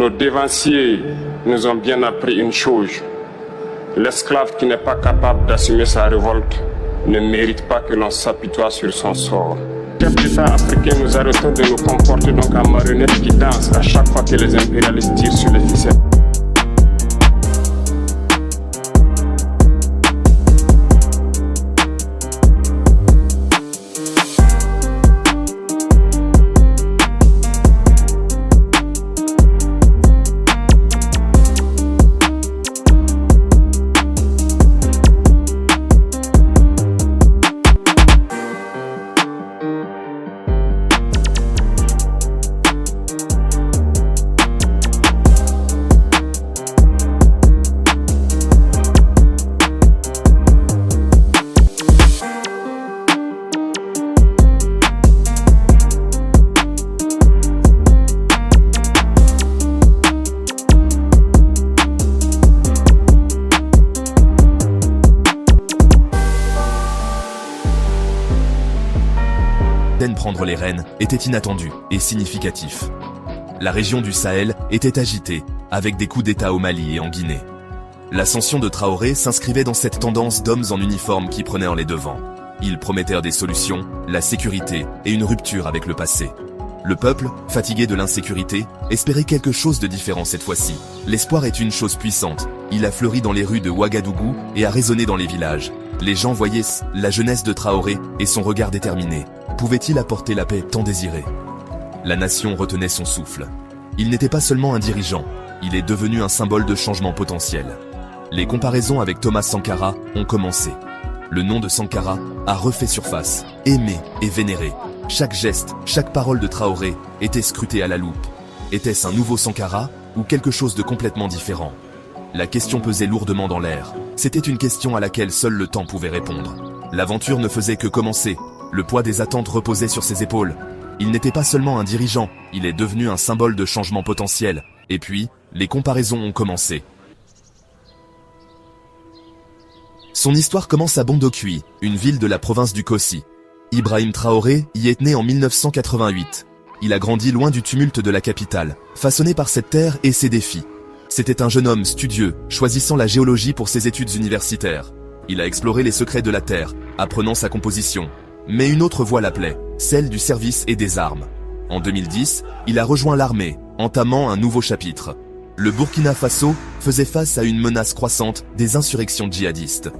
Nos dévanciers nous ont bien appris une chose. L'esclave qui n'est pas capable d'assumer sa révolte ne mérite pas que l'on s'apitoie sur son sort. Chefs d'État africains, nous arrêtons de nous comporter donc en marionnettes qui dansent à chaque fois que les impérialistes tirent sur les ficelles. Prendre les rênes était inattendu et significatif. La région du Sahel était agitée, avec des coups d'État au Mali et en Guinée. L'ascension de Traoré s'inscrivait dans cette tendance d'hommes en uniforme qui prenaient les devants. Ils promettèrent des solutions, la sécurité et une rupture avec le passé. Le peuple, fatigué de l'insécurité, espérait quelque chose de différent cette fois-ci. L'espoir est une chose puissante. Il a fleuri dans les rues de Ouagadougou et a résonné dans les villages. Les gens voyaient la jeunesse de Traoré et son regard déterminé. Pouvait-il apporter la paix tant désirée? La nation retenait son souffle. Il n'était pas seulement un dirigeant, il est devenu un symbole de changement potentiel. Les comparaisons avec Thomas Sankara ont commencé. Le nom de Sankara a refait surface, aimé et vénéré. Chaque geste, chaque parole de Traoré était scrutée à la loupe. Était-ce un nouveau Sankara ou quelque chose de complètement différent? La question pesait lourdement dans l'air. C'était une question à laquelle seul le temps pouvait répondre. L'aventure ne faisait que commencer. Le poids des attentes reposait sur ses épaules. Il n'était pas seulement un dirigeant, il est devenu un symbole de changement potentiel. Et puis, les comparaisons ont commencé. Son histoire commence à Bondokui, une ville de la province du Kossi. Ibrahim Traoré y est né en 1988. Il a grandi loin du tumulte de la capitale, façonné par cette terre et ses défis. C'était un jeune homme studieux, choisissant la géologie pour ses études universitaires. Il a exploré les secrets de la terre, apprenant sa composition. Mais une autre voie l'appelait, celle du service et des armes. En 2010, il a rejoint l'armée, entamant un nouveau chapitre. Le Burkina Faso faisait face à une menace croissante des insurrections djihadistes.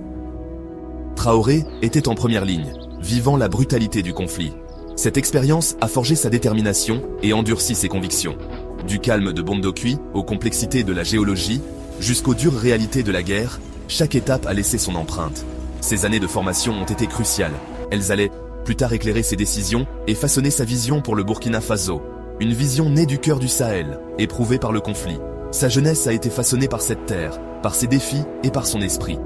Traoré était en première ligne, vivant la brutalité du conflit. Cette expérience a forgé sa détermination et endurci ses convictions. Du calme de Bondokui aux complexités de la géologie, jusqu'aux dures réalités de la guerre, chaque étape a laissé son empreinte. Ces années de formation ont été cruciales. Elles allaient plus tard éclairer ses décisions et façonner sa vision pour le Burkina Faso. Une vision née du cœur du Sahel, éprouvée par le conflit. Sa jeunesse a été façonnée par cette terre, par ses défis et par son esprit.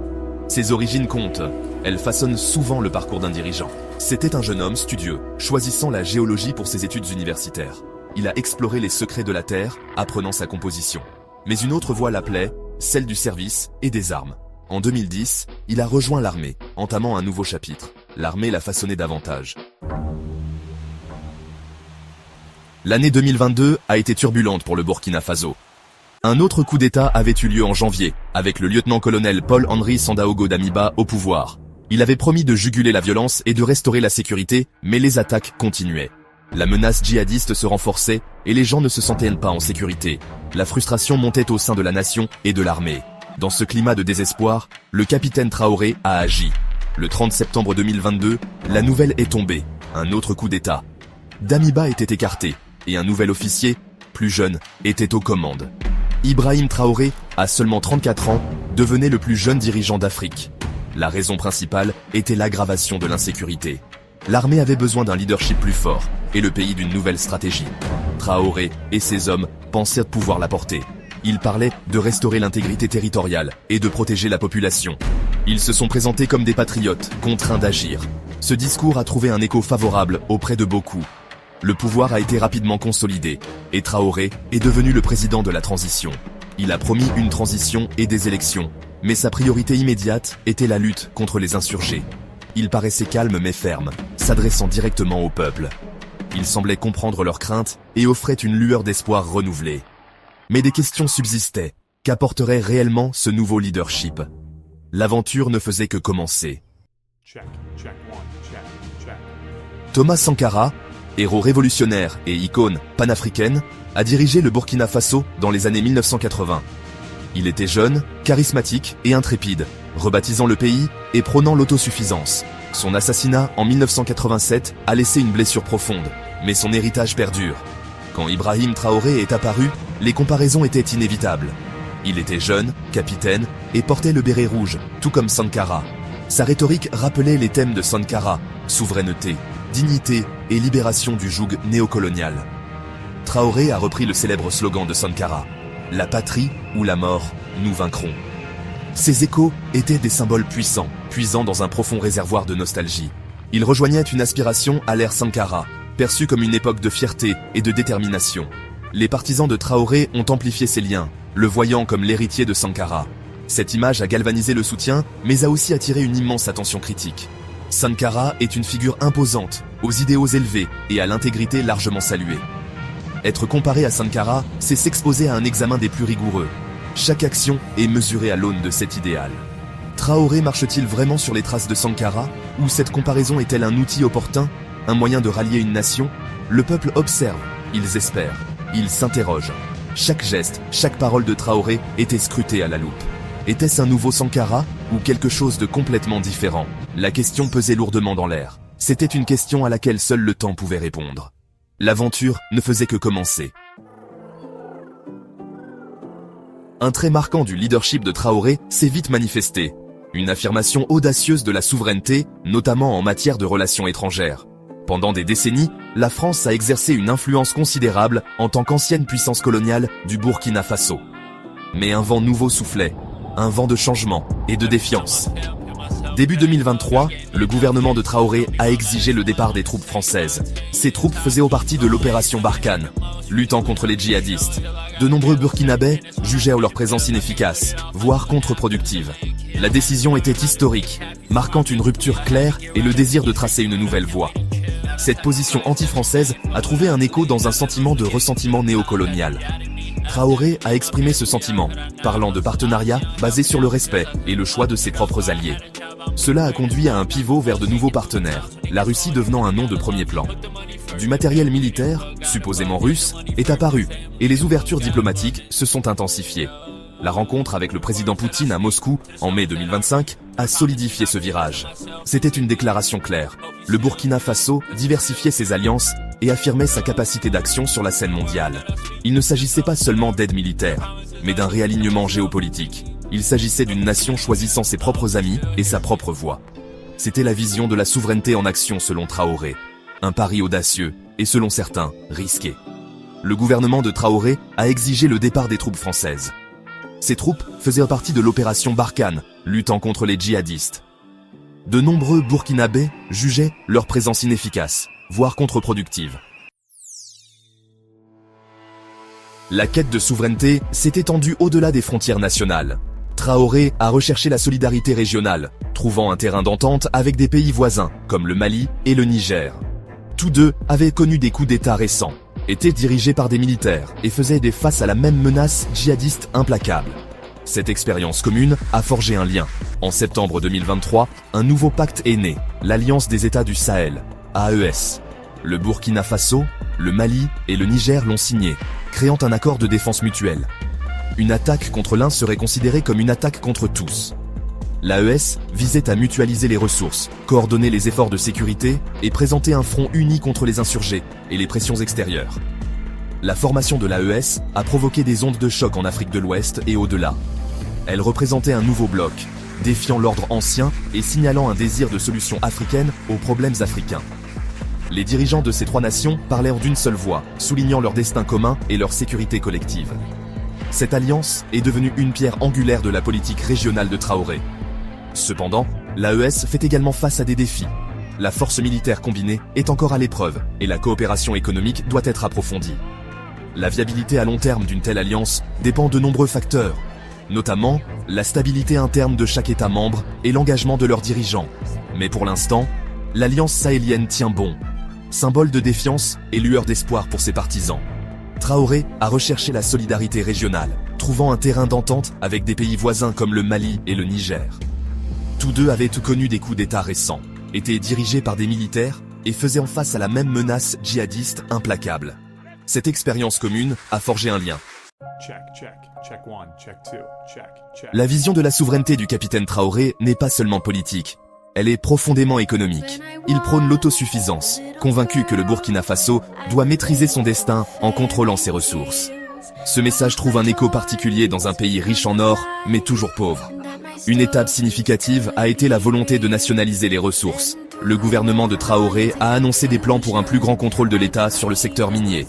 Ses origines comptent. Elles façonnent souvent le parcours d'un dirigeant. C'était un jeune homme studieux, choisissant la géologie pour ses études universitaires. Il a exploré les secrets de la terre, apprenant sa composition. Mais une autre voie l'appelait, celle du service et des armes. En 2010, il a rejoint l'armée, entamant un nouveau chapitre. L'armée l'a façonné davantage. L'année 2022 a été turbulente pour le Burkina Faso. Un autre coup d'État avait eu lieu en janvier, avec le lieutenant-colonel Paul-Henri Sandaogo Damiba au pouvoir. Il avait promis de juguler la violence et de restaurer la sécurité, mais les attaques continuaient. La menace djihadiste se renforçait et les gens ne se sentaient pas en sécurité. La frustration montait au sein de la nation et de l'armée. Dans ce climat de désespoir, le capitaine Traoré a agi. Le 30 septembre 2022, la nouvelle est tombée. Un autre coup d'État. Damiba était écarté, et un nouvel officier, plus jeune, était aux commandes. Ibrahim Traoré, à seulement 34 ans, devenait le plus jeune dirigeant d'Afrique. La raison principale était l'aggravation de l'insécurité. L'armée avait besoin d'un leadership plus fort, et le pays d'une nouvelle stratégie. Traoré et ses hommes pensaient pouvoir l'apporter. Ils parlaient de restaurer l'intégrité territoriale et de protéger la population. Ils se sont présentés comme des patriotes, contraints d'agir. Ce discours a trouvé un écho favorable auprès de beaucoup. Le pouvoir a été rapidement consolidé, et Traoré est devenu le président de la transition. Il a promis une transition et des élections, mais sa priorité immédiate était la lutte contre les insurgés. Il paraissait calme mais ferme, s'adressant directement au peuple. Il semblait comprendre leurs craintes et offrait une lueur d'espoir renouvelée. Mais des questions subsistaient. Qu'apporterait réellement ce nouveau leadership? L'aventure ne faisait que commencer. Thomas Sankara, héros révolutionnaire et icône panafricaine, a dirigé le Burkina Faso dans les années 1980. Il était jeune, charismatique et intrépide, rebaptisant le pays et prônant l'autosuffisance. Son assassinat en 1987 a laissé une blessure profonde, mais son héritage perdure. Quand Ibrahim Traoré est apparu, les comparaisons étaient inévitables. Il était jeune, capitaine, et portait le béret rouge, tout comme Sankara. Sa rhétorique rappelait les thèmes de Sankara, souveraineté, dignité et libération du joug néocolonial. Traoré a repris le célèbre slogan de Sankara, « La patrie ou la mort, nous vaincrons ». Ces échos étaient des symboles puissants, puisant dans un profond réservoir de nostalgie. Ils rejoignaient une aspiration à l'ère Sankara, perçue comme une époque de fierté et de détermination. Les partisans de Traoré ont amplifié ces liens, le voyant comme l'héritier de Sankara. Cette image a galvanisé le soutien, mais a aussi attiré une immense attention critique. Sankara est une figure imposante, aux idéaux élevés et à l'intégrité largement saluée. Être comparé à Sankara, c'est s'exposer à un examen des plus rigoureux. Chaque action est mesurée à l'aune de cet idéal. Traoré marche-t-il vraiment sur les traces de Sankara, ou cette comparaison est-elle un outil opportun, un moyen de rallier une nation? Le peuple observe, ils espèrent, ils s'interrogent. Chaque geste, chaque parole de Traoré était scrutée à la loupe. Était-ce un nouveau Sankara, ou quelque chose de complètement différent? La question pesait lourdement dans l'air. C'était une question à laquelle seul le temps pouvait répondre. L'aventure ne faisait que commencer. Un trait marquant du leadership de Traoré s'est vite manifesté. Une affirmation audacieuse de la souveraineté, notamment en matière de relations étrangères. Pendant des décennies, la France a exercé une influence considérable en tant qu'ancienne puissance coloniale du Burkina Faso. Mais un vent nouveau soufflait, un vent de changement et de défiance. Début 2023, le gouvernement de Traoré a exigé le départ des troupes françaises. Ces troupes faisaient partie de l'opération Barkhane, luttant contre les djihadistes. De nombreux Burkinabés jugeaient leur présence inefficace, voire contre-productive. La décision était historique, marquant une rupture claire et le désir de tracer une nouvelle voie. Cette position anti-française a trouvé un écho dans un sentiment de ressentiment néocolonial. Traoré a exprimé ce sentiment, parlant de partenariat basé sur le respect et le choix de ses propres alliés. Cela a conduit à un pivot vers de nouveaux partenaires, la Russie devenant un nom de premier plan. Du matériel militaire, supposément russe, est apparu, et les ouvertures diplomatiques se sont intensifiées. La rencontre avec le président Poutine à Moscou, en mai 2025, a solidifié ce virage. C'était une déclaration claire. Le Burkina Faso diversifiait ses alliances et affirmait sa capacité d'action sur la scène mondiale. Il ne s'agissait pas seulement d'aide militaire, mais d'un réalignement géopolitique. Il s'agissait d'une nation choisissant ses propres amis et sa propre voie. C'était la vision de la souveraineté en action selon Traoré. Un pari audacieux et selon certains, risqué. Le gouvernement de Traoré a exigé le départ des troupes françaises. Ces troupes faisaient partie de l'opération Barkhane, luttant contre les djihadistes. De nombreux Burkinabés jugeaient leur présence inefficace, voire contre-productive. La quête de souveraineté s'est étendue au-delà des frontières nationales. Traoré a recherché la solidarité régionale, trouvant un terrain d'entente avec des pays voisins, comme le Mali et le Niger. Tous deux avaient connu des coups d'État récents, étaient dirigés par des militaires et faisaient face à la même menace djihadiste implacable. Cette expérience commune a forgé un lien. En septembre 2023, un nouveau pacte est né, l'Alliance des États du Sahel, AES. Le Burkina Faso, le Mali et le Niger l'ont signé, créant un accord de défense mutuelle. Une attaque contre l'un serait considérée comme une attaque contre tous. L'AES visait à mutualiser les ressources, coordonner les efforts de sécurité et présenter un front uni contre les insurgés et les pressions extérieures. La formation de l'AES a provoqué des ondes de choc en Afrique de l'Ouest et au-delà. Elle représentait un nouveau bloc, défiant l'ordre ancien et signalant un désir de solution africaine aux problèmes africains. Les dirigeants de ces trois nations parlèrent d'une seule voix, soulignant leur destin commun et leur sécurité collective. Cette alliance est devenue une pierre angulaire de la politique régionale de Traoré. Cependant, l'AES fait également face à des défis. La force militaire combinée est encore à l'épreuve et la coopération économique doit être approfondie. La viabilité à long terme d'une telle alliance dépend de nombreux facteurs, notamment la stabilité interne de chaque État membre et l'engagement de leurs dirigeants. Mais pour l'instant, l'alliance sahélienne tient bon, symbole de défiance et lueur d'espoir pour ses partisans. Traoré a recherché la solidarité régionale, trouvant un terrain d'entente avec des pays voisins comme le Mali et le Niger. Tous deux avaient connu des coups d'État récents, étaient dirigés par des militaires et faisaient en face à la même menace djihadiste implacable. Cette expérience commune a forgé un lien. La vision de la souveraineté du capitaine Traoré n'est pas seulement politique, elle est profondément économique. Il prône l'autosuffisance, convaincu que le Burkina Faso doit maîtriser son destin en contrôlant ses ressources. Ce message trouve un écho particulier dans un pays riche en or, mais toujours pauvre. Une étape significative a été la volonté de nationaliser les ressources. Le gouvernement de Traoré a annoncé des plans pour un plus grand contrôle de l'État sur le secteur minier.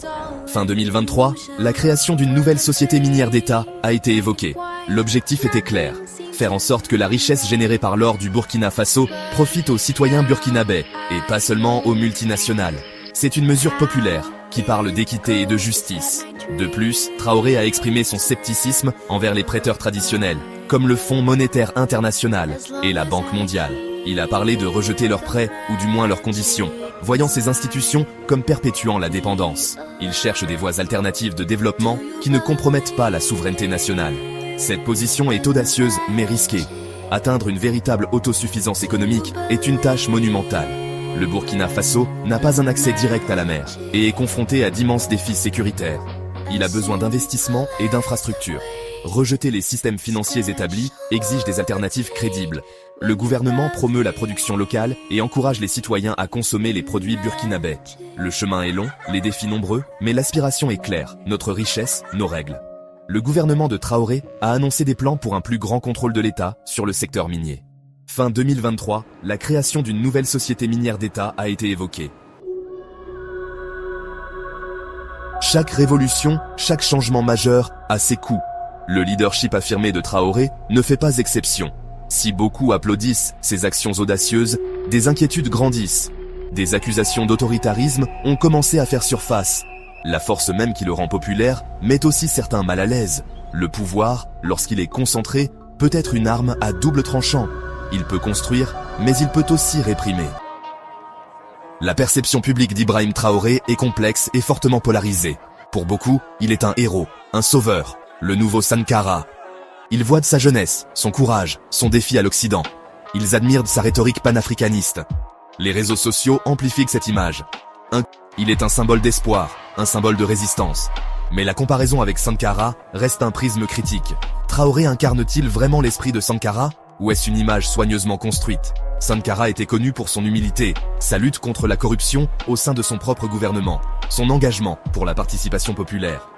Fin 2023, la création d'une nouvelle société minière d'État a été évoquée. L'objectif était clair, faire en sorte que la richesse générée par l'or du Burkina Faso profite aux citoyens burkinabés, et pas seulement aux multinationales. C'est une mesure populaire, qui parle d'équité et de justice. De plus, Traoré a exprimé son scepticisme envers les prêteurs traditionnels, comme le Fonds monétaire international et la Banque mondiale. Il a parlé de rejeter leurs prêts, ou du moins leurs conditions, voyant ces institutions comme perpétuant la dépendance. Il cherche des voies alternatives de développement qui ne compromettent pas la souveraineté nationale. Cette position est audacieuse mais risquée. Atteindre une véritable autosuffisance économique est une tâche monumentale. Le Burkina Faso n'a pas un accès direct à la mer et est confronté à d'immenses défis sécuritaires. Il a besoin d'investissements et d'infrastructures. Rejeter les systèmes financiers établis exige des alternatives crédibles. Le gouvernement promeut la production locale et encourage les citoyens à consommer les produits burkinabés. Le chemin est long, les défis nombreux, mais l'aspiration est claire, notre richesse, nos règles. Le gouvernement de Traoré a annoncé des plans pour un plus grand contrôle de l'État sur le secteur minier. Fin 2023, la création d'une nouvelle société minière d'État a été évoquée. Chaque révolution, chaque changement majeur a ses coûts. Le leadership affirmé de Traoré ne fait pas exception. Si beaucoup applaudissent ces actions audacieuses, des inquiétudes grandissent. Des accusations d'autoritarisme ont commencé à faire surface. La force même qui le rend populaire met aussi certains mal à l'aise. Le pouvoir, lorsqu'il est concentré, peut être une arme à double tranchant. Il peut construire, mais il peut aussi réprimer. La perception publique d'Ibrahim Traoré est complexe et fortement polarisée. Pour beaucoup, il est un héros, un sauveur, le nouveau Sankara. Ils voient de sa jeunesse, son courage, son défi à l'Occident. Ils admirent de sa rhétorique panafricaniste. Les réseaux sociaux amplifient cette image. Il est un symbole d'espoir, un symbole de résistance. Mais la comparaison avec Sankara reste un prisme critique. Traoré incarne-t-il vraiment l'esprit de Sankara, ou est-ce une image soigneusement construite? Sankara était connu pour son humilité, sa lutte contre la corruption au sein de son propre gouvernement, son engagement pour la participation populaire.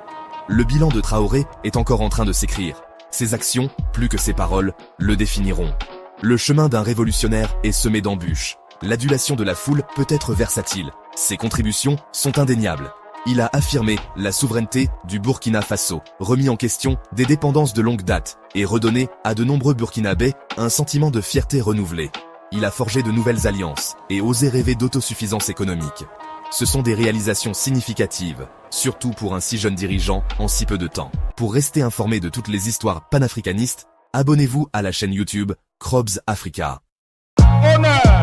Le bilan de Traoré est encore en train de s'écrire. Ses actions, plus que ses paroles, le définiront. Le chemin d'un révolutionnaire est semé d'embûches. L'adulation de la foule peut être versatile. Ses contributions sont indéniables. Il a affirmé la souveraineté du Burkina Faso, remis en question des dépendances de longue date, et redonné à de nombreux Burkinabés un sentiment de fierté renouvelée. Il a forgé de nouvelles alliances, et osé rêver d'autosuffisance économique. Ce sont des réalisations significatives, surtout pour un si jeune dirigeant en si peu de temps. Pour rester informé de toutes les histoires panafricanistes, abonnez-vous à la chaîne YouTube Krobs Africa. Honneur